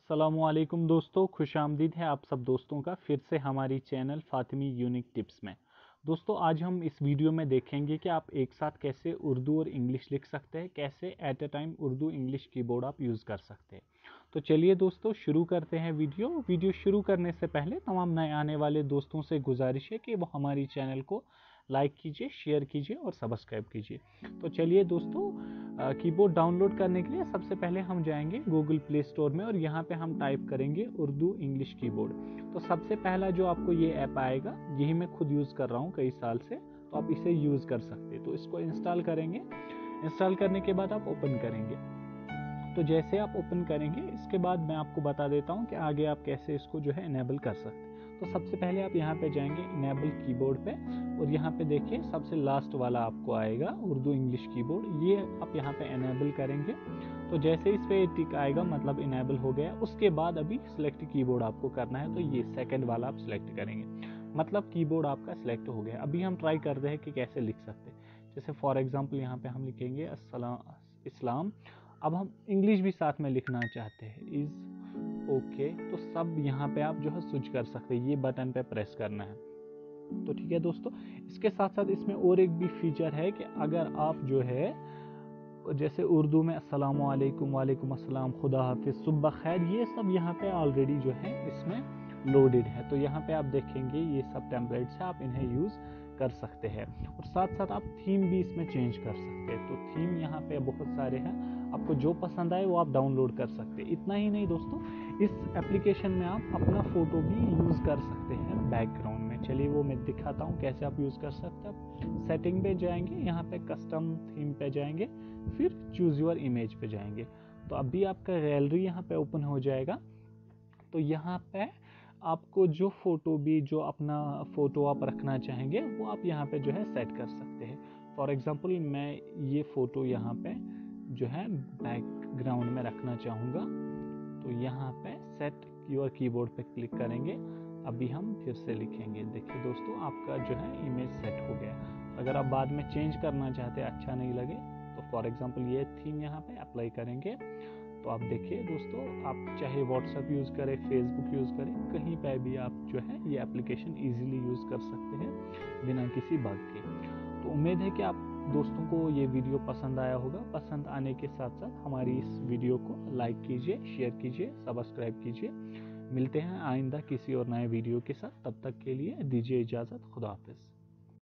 अस्सलामुअलैकुम दोस्तों, खुशामदीद है आप सब दोस्तों का फिर से हमारी चैनल फातिमी यूनिक टिप्स में। दोस्तों आज हम इस वीडियो में देखेंगे कि आप एक साथ कैसे उर्दू और इंग्लिश लिख सकते हैं, कैसे at a time Urdu English keyboard आप यूज़ कर सकते हैं। तो चलिए दोस्तों शुरू करते हैं वीडियो शुरू करने से पहले तमाम नए आने वाले दोस्तों से गुजारिश है कि वो हमारी चैनल को लाइक कीजिए, शेयर कीजिए और सब्सक्राइब कीजिए। तो चलिए दोस्तों, कीबोर्ड डाउनलोड करने के लिए सबसे पहले हम जाएंगे गूगल प्ले स्टोर में और यहाँ पे हम टाइप करेंगे उर्दू इंग्लिश कीबोर्ड। तो सबसे पहला जो आपको ये ऐप आएगा, यही मैं खुद यूज़ कर रहा हूँ कई साल से, तो आप इसे यूज़ कर सकते हैं। तो इसको इंस्टॉल करेंगे, इंस्टॉल करने के बाद आप ओपन करेंगे। तो जैसे आप ओपन करेंगे इसके बाद मैं आपको बता देता हूँ कि आगे आप कैसे इसको जो है इनेबल कर सकते हैं। तो सबसे पहले आप यहाँ पे जाएंगे इनेबल कीबोर्ड पे और यहाँ पे देखिए सबसे लास्ट वाला आपको आएगा उर्दू इंग्लिश कीबोर्ड, ये आप यहाँ पे इनेबल करेंगे। तो जैसे इस पे टिक आएगा मतलब इनेबल हो गया। उसके बाद अभी सिलेक्ट कीबोर्ड आपको करना है, तो ये सेकंड वाला आप सिलेक्ट करेंगे, मतलब कीबोर्ड आपका सिलेक्ट हो गया। अभी हम ट्राई कर रहे हैं कि कैसे लिख सकते हैं। जैसे फॉर एग्जाम्पल यहाँ पे हम लिखेंगे अस्सलाम इस्लाम। अब हम इंग्लिश भी साथ में लिखना चाहते हैं, इज़ ओके, तो सब यहाँ पे आप जो है स्विच कर सकते हैं, ये बटन पे प्रेस करना है। तो ठीक है दोस्तों, इसके साथ साथ इसमें और एक भी फीचर है कि अगर आप जो है जैसे उर्दू में अस्सलामु अलैकुम, वालेकुम अस्सलाम, खुदा हाफिज, सुबह खैर, ये सब यहाँ पे ऑलरेडी जो है इसमें लोडेड है। तो यहाँ पे आप देखेंगे ये सब टेम्पलेट्स है, आप इन्हें यूज़ कर सकते हैं। और साथ साथ आप थीम भी इसमें चेंज कर सकते हैं। तो थीम यहाँ पे बहुत सारे हैं, आपको जो पसंद आए वो आप डाउनलोड कर सकते हैं। इतना ही नहीं दोस्तों, इस एप्लीकेशन में आप अपना फ़ोटो भी यूज़ कर सकते हैं बैकग्राउंड में। चलिए वो मैं दिखाता हूँ कैसे आप यूज़ कर सकते हैं। सेटिंग पे जाएंगे, यहाँ पे कस्टम थीम पे जाएंगे, फिर चूज़ योर इमेज पे जाएंगे। तो अभी आपका गैलरी यहाँ पे ओपन हो जाएगा। तो यहाँ पे आपको जो फ़ोटो भी, जो अपना फ़ोटो आप रखना चाहेंगे वो आप यहाँ पे जो है सेट कर सकते हैं। फॉर एग्ज़ाम्पल मैं ये फ़ोटो यहाँ पे जो है बैकग्राउंड में रखना चाहूँगा, तो यहाँ पे सेट योर कीबोर्ड पे क्लिक करेंगे। अभी हम फिर से लिखेंगे, देखिए दोस्तों आपका जो है इमेज सेट हो गया। अगर आप बाद में चेंज करना चाहते हैं, अच्छा नहीं लगे, तो फॉर एग्जांपल ये थीम यहाँ पे अप्लाई करेंगे। तो आप देखिए दोस्तों, आप चाहे व्हाट्सएप यूज़ करें, फेसबुक यूज़ करें, कहीं पे भी आप जो है ये एप्लीकेशन ईजिली यूज़ कर सकते हैं बिना किसी बग के। तो उम्मीद है कि आप दोस्तों को ये वीडियो पसंद आया होगा। पसंद आने के साथ साथ हमारी इस वीडियो को लाइक कीजिए, शेयर कीजिए, सब्सक्राइब कीजिए। मिलते हैं आइंदा किसी और नए वीडियो के साथ, तब तक के लिए दीजिए इजाज़त। खुदा हाफिज़।